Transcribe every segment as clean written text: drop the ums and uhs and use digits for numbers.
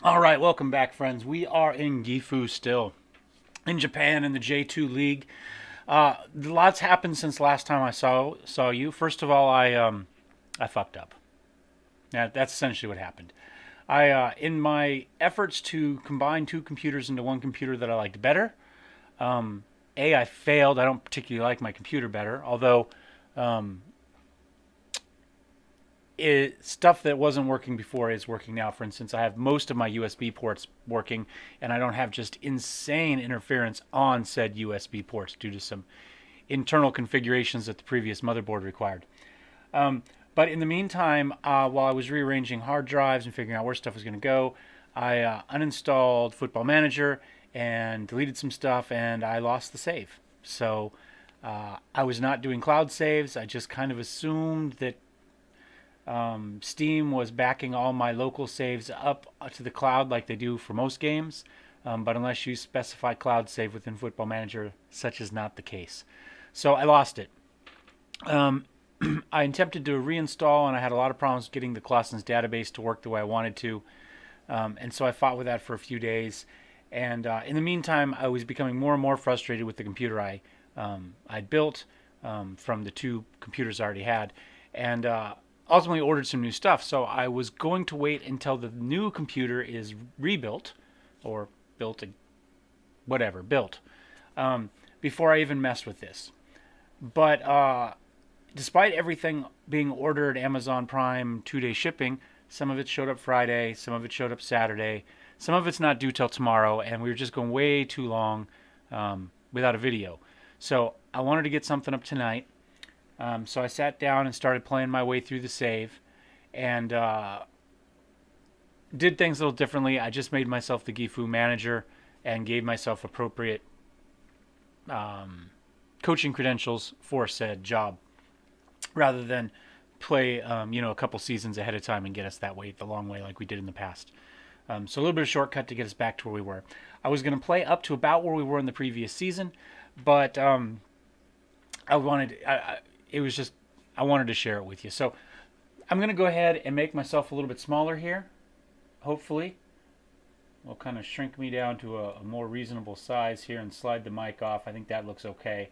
All right, welcome back, friends. We are in Gifu still, in Japan in the J2 League. Lots happened since last time I saw you. First of all, I fucked up. That's essentially what happened. In my efforts to combine two computers into one computer that I liked better, I failed. I don't particularly like my computer better, although stuff that wasn't working before is working now. For instance, I have most of my USB ports working, and I don't have just insane interference on said USB ports due to some internal configurations that the previous motherboard required. But in the meantime, while I was rearranging hard drives and figuring out where stuff was going to go, I uninstalled Football Manager and deleted some stuff, and I lost the save. So I was not doing cloud saves. I just kind of assumed that Steam was backing all my local saves up to the cloud like they do for most games. But unless you specify cloud save within Football Manager, such is not the case. So I lost it. I attempted to reinstall, and I had a lot of problems getting the Clausen's database to work the way I wanted to. And so I fought with that for a few days. And in the meantime, I was becoming more and more frustrated with the computer I'd built from the two computers I already had. And ultimately ordered some new stuff. So I was going to wait until the new computer is rebuilt or built before I even messed with this. But despite everything being ordered Amazon Prime 2-day shipping, some of it showed up Friday, some of it showed up Saturday, some of it's not due till tomorrow, and we were just going way too long without a video. So I wanted to get something up tonight. So I sat down and started playing my way through the save, and did things a little differently. I just made myself the Gifu manager and gave myself appropriate coaching credentials for said job, rather than play a couple seasons ahead of time and get us that way the long way like we did in the past. So a little bit of shortcut to get us back to where we were. I was going to play up to about where we were in the previous season, but I wanted it was just I wanted to share it with you. So I'm going to go ahead and make myself a little bit smaller here. Hopefully, we'll kind of shrink me down to a more reasonable size here and slide the mic off. I think that looks okay.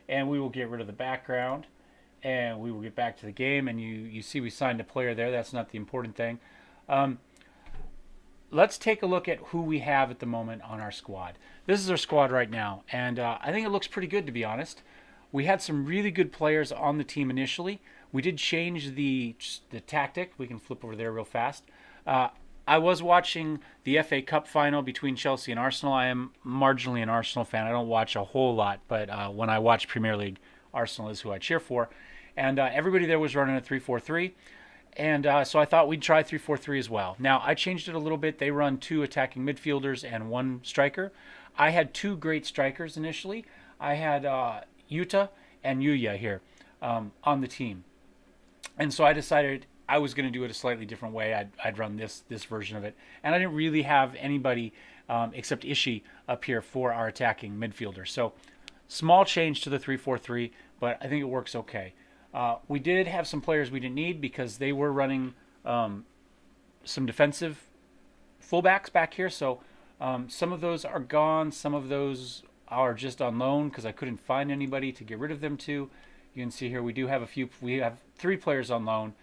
And we will get rid of the background, and we will get back to the game. And you see we signed a player there. That's not the important thing. Let's take a look at who we have at the moment on our squad. This is our squad right now, and I think it looks pretty good, to be honest. We had some really good players on the team initially. We did change the tactic. We can flip over there real fast. I was watching the FA Cup final between Chelsea and Arsenal. I am marginally an Arsenal fan. I don't watch a whole lot, but when I watch Premier League, Arsenal is who I cheer for. And everybody there was running a 3-4-3. And so I thought we'd try 3-4-3 as well. Now, I changed it a little bit. They run two attacking midfielders and one striker. I had two great strikers initially. I had Yuta and Yuya here on the team. And so I decided I was going to do it a slightly different way. I'd run this version of it. And I didn't really have anybody except Ishii up here for our attacking midfielder. So small change to the 3-4-3, but I think it works okay. We did have some players we didn't need because they were running some defensive fullbacks back here. So some of those are gone. Some of those are just on loan because I couldn't find anybody to get rid of them to. You can see here we do have a few. We have 3 players on loan.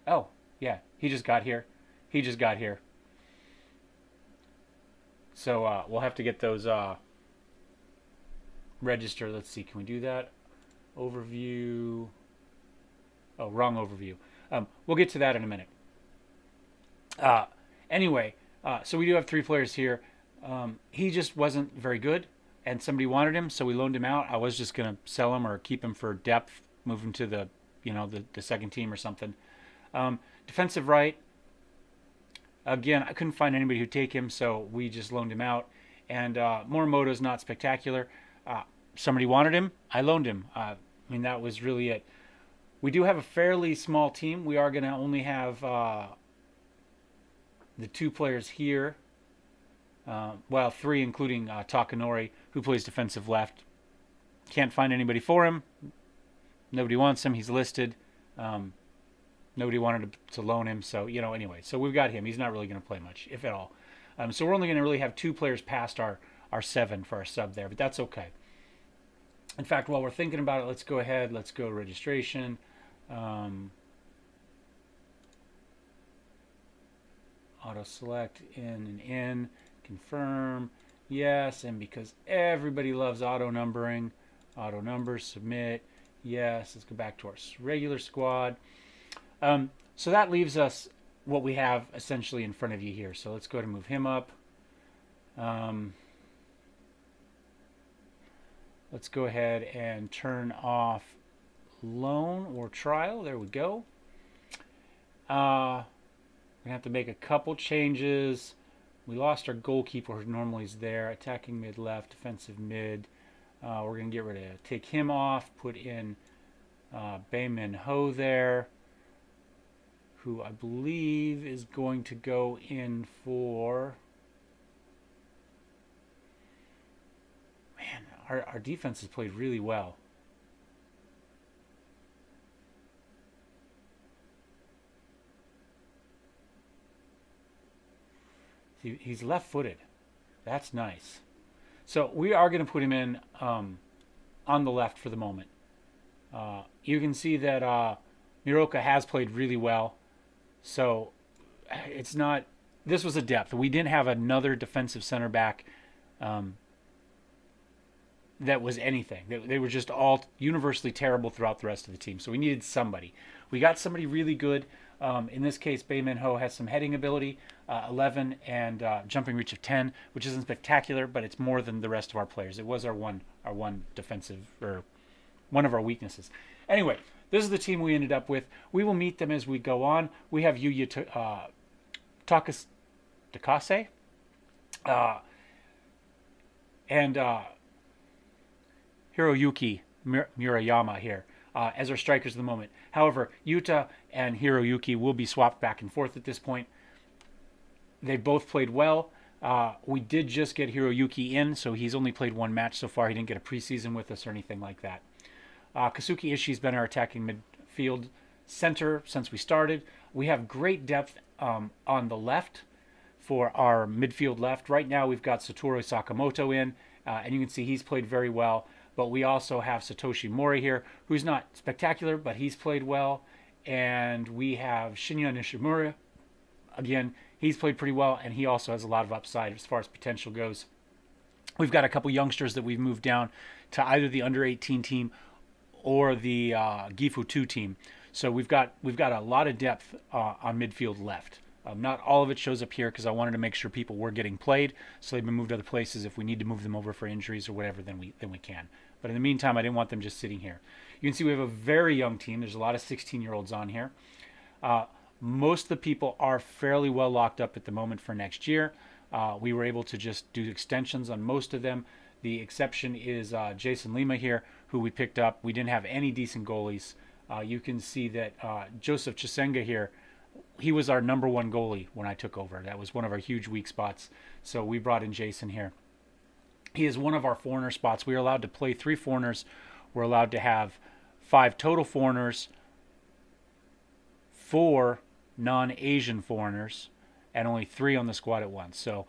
Oh, yeah, he just got here. He just got here. So we'll have to get those registered. Let's see, can we do that? Overview. Oh, wrong overview. We'll get to that in a minute. Anyway, so we do have 3 players here. He just wasn't very good, and somebody wanted him, so we loaned him out. I was just gonna sell him or keep him for depth, move him to the second team or something. Defensive right. Again, I couldn't find anybody who'd take him, so we just loaned him out. And Morimoto's not spectacular. Somebody wanted him, I loaned him. That was really it. We do have a fairly small team. We are going to only have the 2 players here. 3, including Takanori, who plays defensive left. Can't find anybody for him. Nobody wants him. He's listed. Nobody wanted to loan him, so anyway. So we've got him. He's not really going to play much, if at all. So we're only going to really have 2 players past our 7 for our sub there, but that's okay. In fact, while we're thinking about it, let's go ahead. Let's go registration. Auto select in, confirm, yes, and because everybody loves auto numbering, auto numbers, submit, yes. Let's go back to our regular squad. So that leaves us what we have essentially in front of you here. So let's go to move him up. Let's go ahead and turn off loan or trial. There we go. We're going to have to make a couple changes. We lost our goalkeeper who normally is there. Attacking mid left, defensive mid. We're going to get rid of, take him off, put in Bayman Ho there, who I believe is going to go in for... Man, our defense has played really well. He's left-footed. That's nice. So we are going to put him in on the left for the moment. You can see that Miroka has played really well. So it's not... This was a depth. We didn't have another defensive center back that was anything. They were just all universally terrible throughout the rest of the team. So we needed somebody. We got somebody really good. In this case, Bayman Ho has some heading ability, 11, and jumping reach of 10, which isn't spectacular, but it's more than the rest of our players. It was our one defensive, or one of our weaknesses. Anyway, this is the team we ended up with. We will meet them as we go on. We have Yuya Takase and Hiroyuki Murayama here as our strikers at the moment. However, Yuta and Hiroyuki will be swapped back and forth at this point. They both played well. We did just get Hiroyuki in, so he's only played 1 match so far. He didn't get a preseason with us or anything like that. Kazuki Ishii's been our attacking midfield center since we started. We have great depth on the left for our midfield left. Right now we've got Satoru Sakamoto in, and you can see he's played very well. But we also have Satoshi Mori here, who's not spectacular, but he's played well. And we have Shinya Nishimura. Again, he's played pretty well, and he also has a lot of upside as far as potential goes. We've got a couple youngsters that we've moved down to either the under-18 team or the Gifu 2 team. So we've got a lot of depth on midfield left. Not all of it shows up here because I wanted to make sure people were getting played, so they've been moved to other places. If we need to move them over for injuries or whatever, then we can. But in the meantime, I didn't want them just sitting here. You can see we have a very young team. There's a lot of 16-year-olds on here. Most of the people are fairly well locked up at the moment for next year. We were able to just do extensions on most of them. The exception is Jason Lima here, who we picked up. We didn't have any decent goalies. You can see that Joseph Chisenga here, he was our number 1 goalie when I took over. That was one of our huge weak spots. So we brought in Jason here. He is one of our foreigner spots. We are allowed to play 3 foreigners. We're allowed to have 5 total foreigners, 4 non-Asian foreigners, and only 3 on the squad at once. So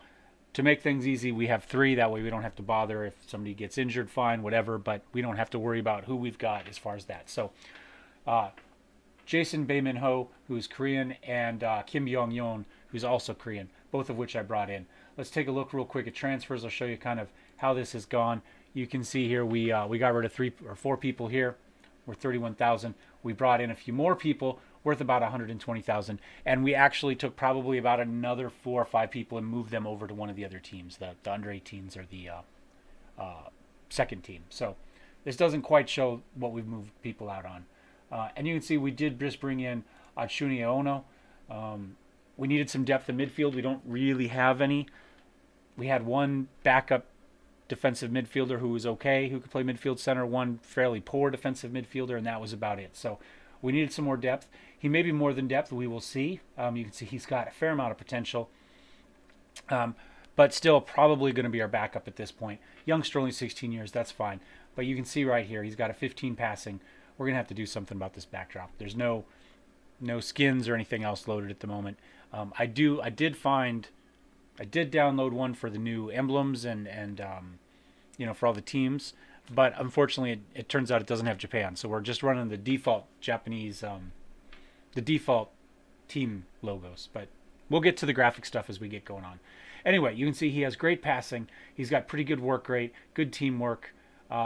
to make things easy, we have 3. That way we don't have to bother. If somebody gets injured, fine, whatever. But we don't have to worry about who we've got as far as that. So Jason Bayman Ho, who's Korean, and Kim Yong-yeon, who's also Korean, both of which I brought in. Let's take a look real quick at transfers. I'll show you kind of how this has gone. You can see here we got rid of 3 or 4 people here. We're 31,000. We brought in a few more people worth about 120,000, and we actually took probably about another 4 or 5 people and moved them over to one of the other teams, the under-18s or the second team. So this doesn't quite show what we've moved people out on. And you can see we did just bring in Atsunia Ono. We needed some depth in midfield. We don't really have any. We had 1 backup defensive midfielder who was okay, who could play midfield center, 1 fairly poor defensive midfielder, and that was about it. So we needed some more depth. He may be more than depth. We will see. You can see he's got a fair amount of potential, but still probably going to be our backup at this point. Youngster, only 16 years. That's fine. But you can see right here, he's got a 15 passing. We're going to have to do something about this backdrop. There's no no skins or anything else loaded at the moment. I did download one for the new emblems and for all the teams, but unfortunately it turns out it doesn't have Japan, so we're just running the default Japanese, the default team logos. But we'll get to the graphic stuff as we get going on. Anyway, you can see he has great passing. He's got pretty good work rate, good teamwork.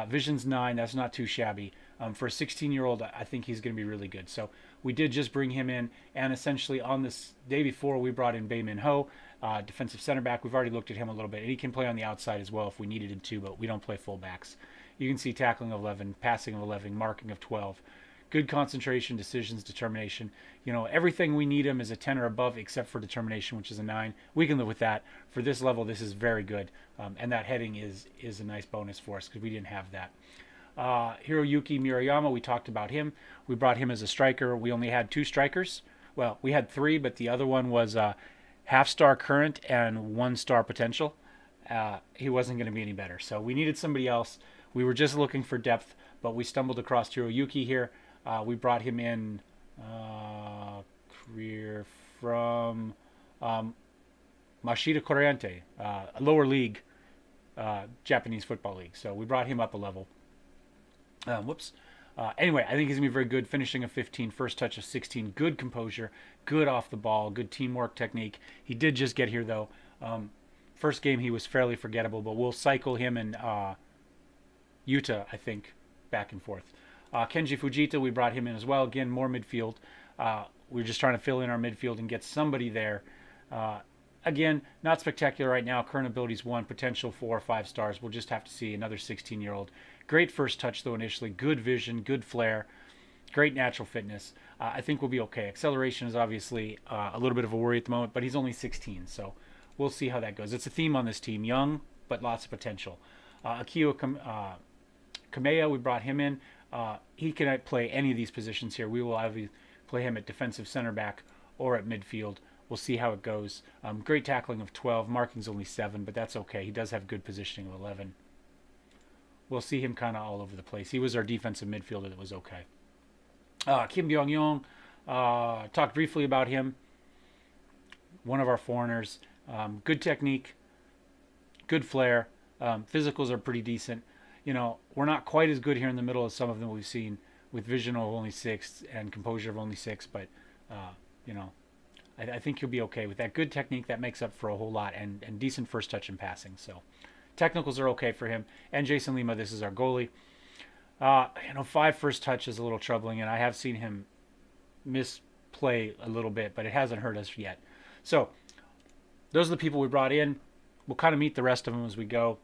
Vision's 9. That's not too shabby. For a 16-year-old, I think he's going to be really good. So we did just bring him in, and essentially on this day before, we brought in Bae Min Ho, defensive center back. We've already looked at him a little bit, and he can play on the outside as well if we needed him to, but we don't play fullbacks. You can see tackling of 11, passing of 11, marking of 12. Good concentration, decisions, determination. Everything we need him is a 10 or above, except for determination, which is a 9. We can live with that. For this level, this is very good. And that heading is a nice bonus for us because we didn't have that. Hiroyuki Murayama, we talked about him. We brought him as a striker. We only had 2 strikers. Well, we had 3, but the other one was half-star current and 1-star potential. He wasn't going to be any better. So we needed somebody else. We were just looking for depth, but we stumbled across Hiroyuki here. We brought him in career from Mashita Corriente, a lower league Japanese football league. So we brought him up a level. Anyway, I think he's going to be very good. Finishing of 15, first touch of 16, good composure, good off the ball, good teamwork technique. He did just get here, though. First game, he was fairly forgettable, but we'll cycle him and Yuta, I think, back and forth. Kenji Fujita, we brought him in as well. Again, more midfield. We're just trying to fill in our midfield and get somebody there. Again, not spectacular right now. Current abilities 1, potential 4 or 5 stars. We'll just have to see. Another 16-year-old. Great first touch, though, initially. Good vision, good flair, great natural fitness. I think we'll be okay. Acceleration is obviously a little bit of a worry at the moment, but he's only 16, so we'll see how that goes. It's a theme on this team. Young, but lots of potential. Akio Kamea, we brought him in. He can play any of these positions here. We will either play him at defensive center back or at midfield. We'll see how it goes. Great tackling of 12. Marking's only 7, but that's okay. He does have good positioning of 11. We'll see him kind of all over the place. He was our defensive midfielder that was okay. Kim Byung-yong, talked briefly about him. One of our foreigners. Good technique, good flair. Physicals are pretty decent. We're not quite as good here in the middle as some of them we've seen with vision of only 6 and composure of only 6, but, I think he'll be okay with that. Good technique, that makes up for a whole lot, and decent first touch and passing. So technicals are okay for him. And Jason Lima, this is our goalie. 5 first touch is a little troubling, and I have seen him misplay a little bit, but it hasn't hurt us yet. So those are the people we brought in. We'll kind of meet the rest of them as we go.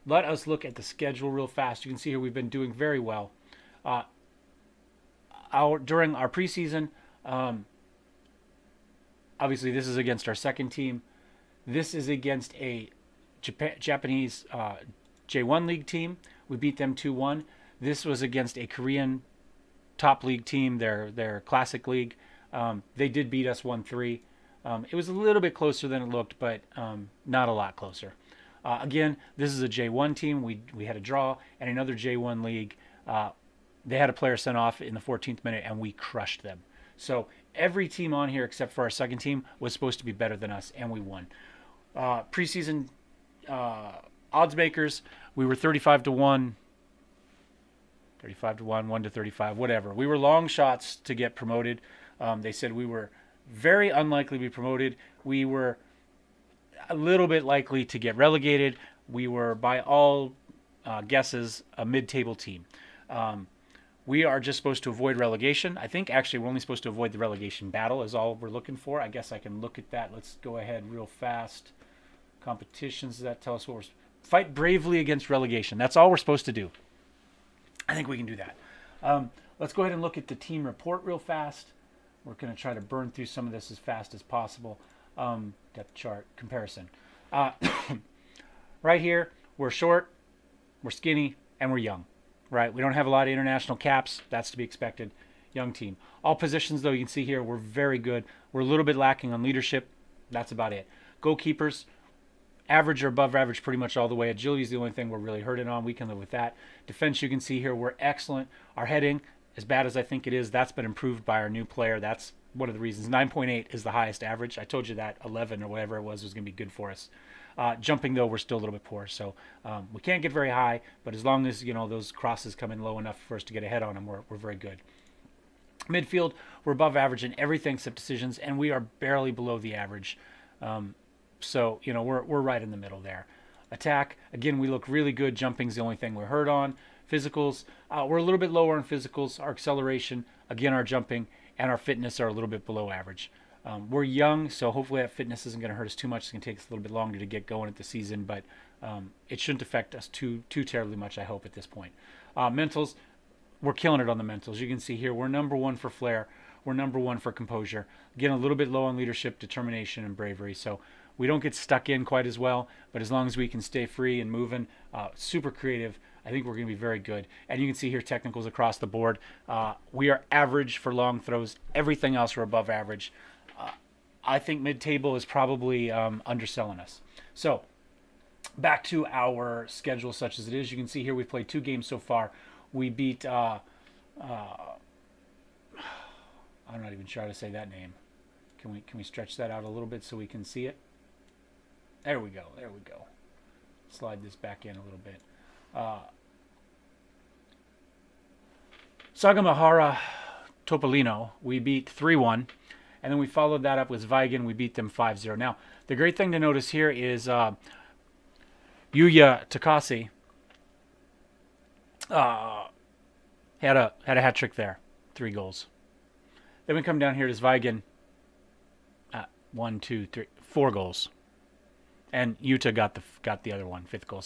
Let us look at the schedule real fast. You can see here we've been doing very well. During our preseason, obviously this is against our second team. This is against a Japanese J1 League team. We beat them 2-1. This was against a Korean top league team, their classic league. They did beat us 1-3. It was a little bit closer than it looked, but not a lot closer. Again, this is a J1 team. We had a draw, and another J1 league. They had a player sent off in the 14th minute, and we crushed them. So every team on here except for our second team was supposed to be better than us, and we won. Preseason odds makers, we were 35-1, 1-35, whatever. We were long shots to get promoted. They said we were very unlikely to be promoted. We were a little bit likely to get relegated. We were, by all guesses, a mid-table team. We are just supposed to avoid relegation. I think actually we're only supposed to avoid the relegation battle is all we're looking for. I guess I can look at that. Let's go ahead real fast. Competitions, does that tell us what we're... Fight bravely against relegation. That's all we're supposed to do. I think we can do that. Let's go ahead and look at the team report real fast. We're going to try to burn through some of this as fast as possible. Depth chart comparison. Right here, we're short, we're skinny, and we're young. Right? We don't have a lot of international caps. That's to be expected. Young team. All positions, though, you can see here, we're very good. We're a little bit lacking on leadership. That's about it. Goalkeepers, average or above average pretty much all the way. Agility is the only thing we're really hurting on. We can live with that. Defense, you can see here, we're excellent. Our heading, as bad as I think it is, that's been improved by our new player. That's one of the reasons. 9.8 is the highest average. I told you that 11 or whatever it was going to be good for us. Jumping, though, we're still a little bit poor. So we can't get very high, but as long as, those crosses come in low enough for us to get ahead on them, we're very good. Midfield, we're above average in everything except decisions, and we are barely below the average. So, we're right in the middle there. Attack, again, we look really good. Jumping's the only thing we're hurt on. Physicals, we're a little bit lower on physicals. Our acceleration, again, our jumping, and our fitness are a little bit below average. We're young, so hopefully that fitness isn't going to hurt us too much. It's going to take us a little bit longer to get going at the season, but it shouldn't affect us too terribly much, I hope, at this point. Mentals, we're killing it on the mentals. You can see here, we're number 1 for flair. We're number 1 for composure. Again, a little bit low on leadership, determination, and bravery. So we don't get stuck in quite as well, but as long as we can stay free and moving, super creative, I think we're going to be very good. And you can see here technicals across the board. We are average for long throws. Everything else we're above average. I think mid-table is probably underselling us. So back to our schedule such as it is. You can see here we've played 2 games so far. We beat, I'm not even sure how to say that name. Can we stretch that out a little bit so we can see it? There we go. Slide this back in a little bit. Sagamihara Topolino, we beat 3-1. And then we followed that up with Vigan. We beat them 5-0. Now, the great thing to notice here is Yuya Takase had a hat trick there. 3 goals. Then we come down here to Vigan. 1, 2, 3, 4 goals. And Yuta got the other one, 5th goal.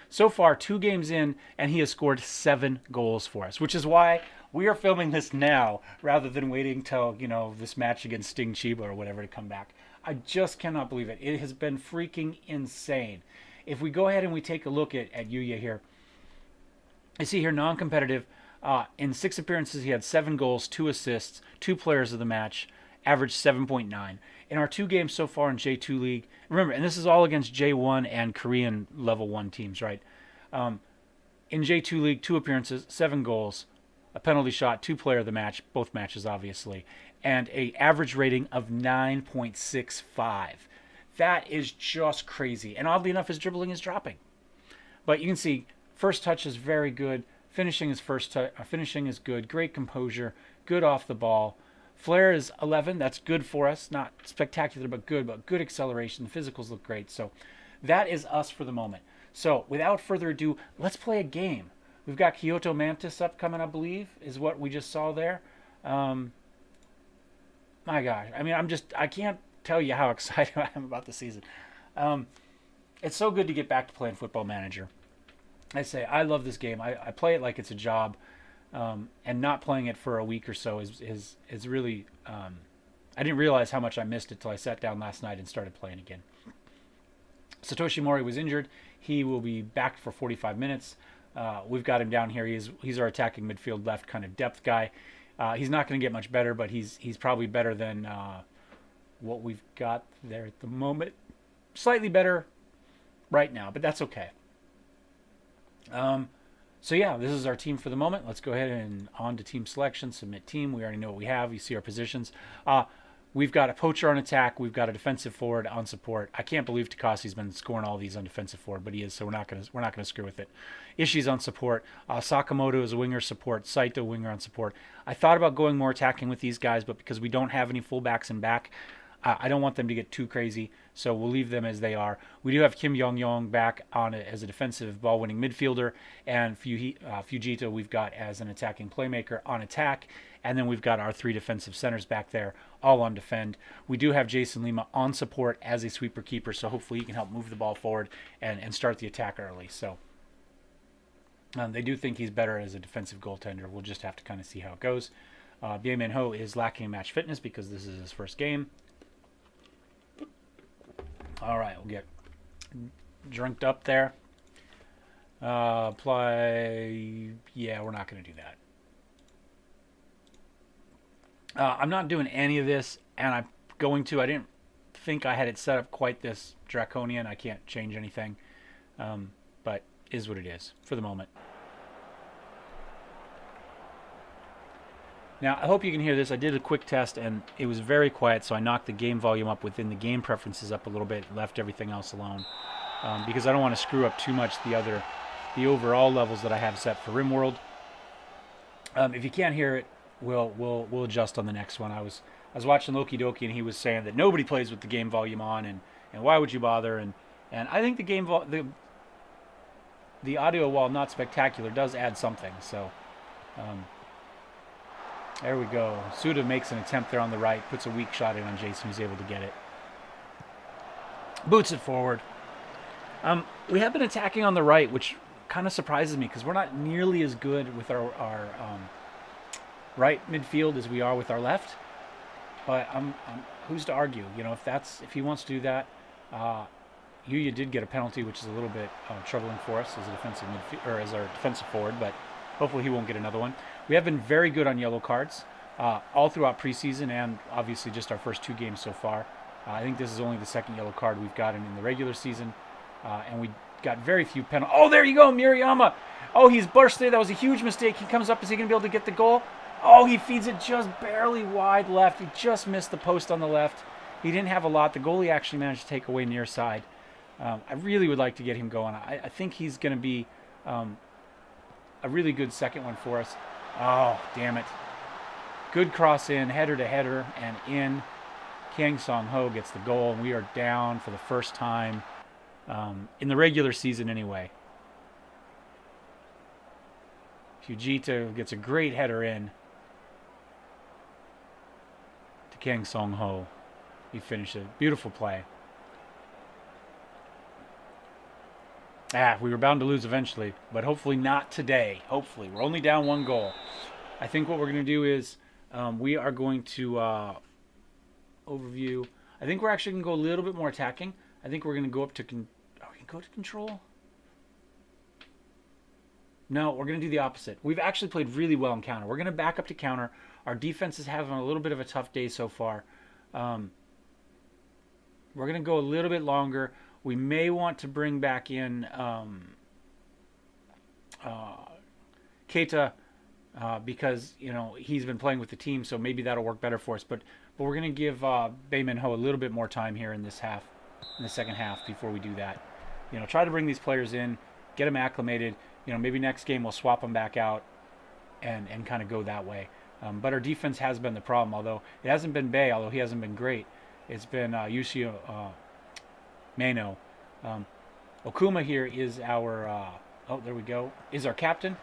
So far, 2 games in, and he has scored 7 goals for us, which is why we are filming this now rather than waiting till, this match against Sting Chiba or whatever to come back. I just cannot believe it. It has been freaking insane. If we go ahead and we take a look at Yuya here, I see here non-competitive. In 6 appearances, he had 7 goals, 2 assists, 2 players of the match, averaged 7.9. In our 2 games so far in J2 League, remember, and this is all against J1 and Korean level 1 teams, right? In J2 League, 2 appearances, 7 goals, a penalty shot, 2 player of the match, both matches obviously, and a average rating of 9.65. That is just crazy. And oddly enough, his dribbling is dropping. But you can see, first touch is very good. Finishing is good. Great composure. Good off the ball. Flair is 11. That's good for us. Not spectacular, but good acceleration. The physicals look great. So that is us for the moment. So without further ado, let's play a game. We've got Kyoto Mantis up coming, I believe, is what we just saw there. My gosh. I mean, I can't tell you how excited I am about the season. It's so good to get back to playing Football Manager. I say, I love this game. I play it like it's a job. And not playing it for a week or so is really... I didn't realize how much I missed it till I sat down last night and started playing again. Satoshi Mori was injured. He will be back for 45 minutes. We've got him down here. He's our attacking midfield left kind of depth guy. He's not going to get much better, but he's probably better than what we've got there at the moment. Slightly better right now, but that's okay. So yeah, this is our team for the moment. Let's go ahead and on to team selection, submit team. We already know what we have. You see our positions. We've got a poacher on attack. We've got a defensive forward on support. I can't believe Takasi's been scoring all these on defensive forward, but he is, so we're not gonna screw with it. Ishii's on support. Sakamoto is a winger support. Saito winger on support. I thought about going more attacking with these guys, but because we don't have any fullbacks in back, I don't want them to get too crazy, so we'll leave them as they are. We do have Kim Yong-yong back on as a defensive ball-winning midfielder, and Fujita we've got as an attacking playmaker on attack, and then we've got our 3 defensive centers back there, all on defend. We do have Jason Lima on support as a sweeper keeper, so hopefully he can help move the ball forward and start the attack early. So they do think he's better as a defensive goaltender. We'll just have to kind of see how it goes. Bie Min Ho is lacking match fitness because this is his first game. All right, we'll get drunked up there. Apply. Yeah, we're not going to do that. I'm not doing any of this, and I'm going to. I didn't think I had it set up quite this draconian. I can't change anything, but is what it is for the moment. Now, I hope you can hear this. I did a quick test, and it was very quiet, so I knocked the game volume up within the game preferences up a little bit, left everything else alone, because I don't want to screw up too much the overall levels that I have set for RimWorld. If you can't hear it, we'll adjust on the next one. I was watching Loki Doki, and he was saying that nobody plays with the game volume on, and why would you bother? And I think the audio, while not spectacular, does add something. So. There we go. Suda makes an attempt there on the right, puts a weak shot in on Jason, who's able to get it. Boots it forward. We have been attacking on the right, which kind of surprises me because we're not nearly as good with our right midfield as we are with our left. But who's to argue? You know, if he wants to do that. Yuya did get a penalty, which is a little bit troubling for us as a defensive as our defensive forward, but hopefully he won't get another one. We have been very good on yellow cards all throughout preseason and obviously just our first 2 games so far. I think this is only the second yellow card we've gotten in the regular season, and we got very few penalties. Oh, there you go, Murayama. Oh, he's burst there. That was a huge mistake. He comes up. Is he going to be able to get the goal? Oh, he feeds it just barely wide left. He just missed the post on the left. He didn't have a lot. The goalie actually managed to take away near side. I really would like to get him going. I think he's going to be a really good second one for us. Oh, damn it. Good cross in, header to header, and in. Kang Song-ho gets the goal, and we are down for the first time in the regular season anyway. Fujita gets a great header in to Kang Song-ho. He finished it. Beautiful play. We were bound to lose eventually, but hopefully not today. Hopefully. We're only down 1 goal. I think what we're going to do is we are going to overview. I think we're actually going to go a little bit more attacking. I think we're going to go up to... Are we going to go to control? No, we're going to do the opposite. We've actually played really well in counter. We're going to back up to counter. Our defense is having a little bit of a tough day so far. We're going to go a little bit longer. We may want to bring back in Keita because, you know, he's been playing with the team, so maybe that'll work better for us. But we're going to give Baemin Ho a little bit more time here in the second half before we do that. You know, try to bring these players in, get them acclimated. You know, maybe next game we'll swap them back out and kind of go that way. But our defense has been the problem, although it hasn't been Bay, although he hasn't been great. It's been Yushi Mano. Okuma here is our, there we go, is our captain.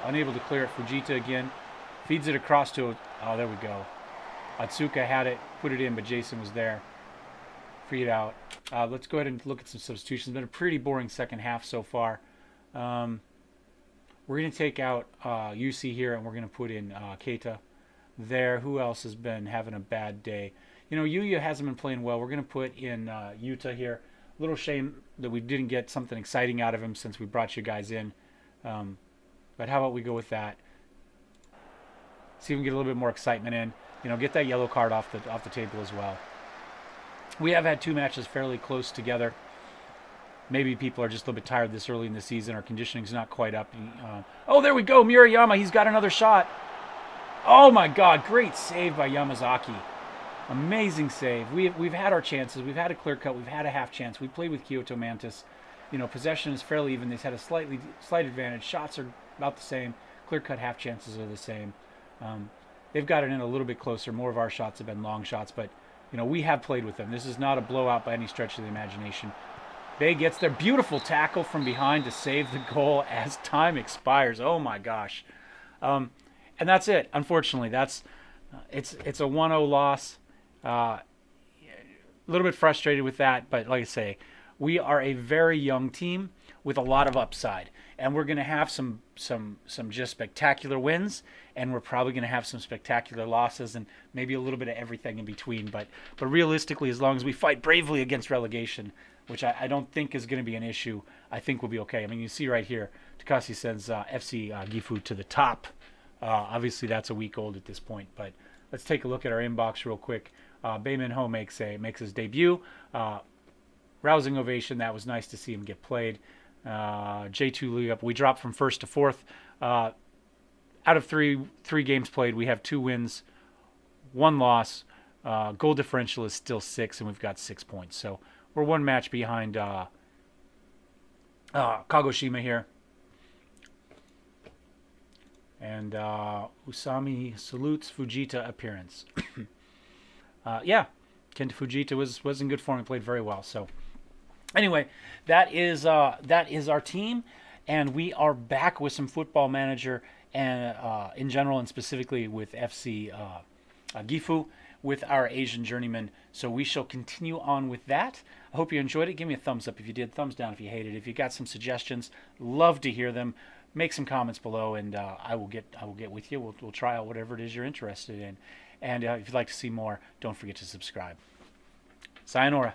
Unable to clear it. Fujita again. Feeds it across to, there we go. Atsuka had it, put it in, but Jason was there. Free it out. Let's go ahead and look at some substitutions. It's been a pretty boring second half so far. We're going to take out UC here, and we're going to put in Keita there. Who else has been having a bad day? You know, Yuya hasn't been playing well. We're going to put in Yuta here. A little shame that we didn't get something exciting out of him since we brought you guys in. But how about we go with that? See if we can get a little bit more excitement in. You know, get that yellow card off the table as well. We have had 2 matches fairly close together. Maybe people are just a little bit tired this early in the season. Our conditioning's not quite up. Oh, there we go. Murayama, he's got another shot. Oh, my God. Great save by Yamazaki. Amazing save. We've had our chances. We've had a clear cut. We've had a half chance. We played with Kyoto Mantis. You know, possession is fairly even. They've had a slight advantage. Shots are about the same. Clear cut half chances are the same. They've got it in a little bit closer. More of our shots have been long shots, but you know, we have played with them. This is not a blowout by any stretch of the imagination. Bay gets their beautiful tackle from behind to save the goal as time expires. Oh my gosh. And that's it. Unfortunately, it's a 1-0 loss. A little bit frustrated with that, but like I say, we are a very young team with a lot of upside, and we're going to have some just spectacular wins, and we're probably going to have some spectacular losses, and maybe a little bit of everything in between. But realistically, as long as we fight bravely against relegation, which I don't think is going to be an issue, I think we'll be okay. I mean, you see right here, Takasi sends FC Gifu to the top. Obviously, that's a week old at this point, but let's take a look at our inbox real quick. Baemin Ho makes his debut. Rousing ovation. That was nice to see him get played. J2 league up. We dropped from first to fourth. out of three games played, we have 2 wins, 1 loss. Goal differential is still 6, and we've got 6 points. So we're 1 match behind Kagoshima here. And Usami salutes Fujita appearance. Yeah, Kenta Fujita was in good form and played very well. So anyway, that is our team, and we are back with some Football Manager and in general, and specifically with FC Gifu with our Asian Journeyman. So we shall continue on with that. I hope you enjoyed it. Give me a thumbs up if you did, thumbs down if you hated it. If you got some suggestions, love to hear them. Make some comments below, and I will get with you. We'll try out whatever it is you're interested in. And if you'd like to see more, don't forget to subscribe. Sayonara.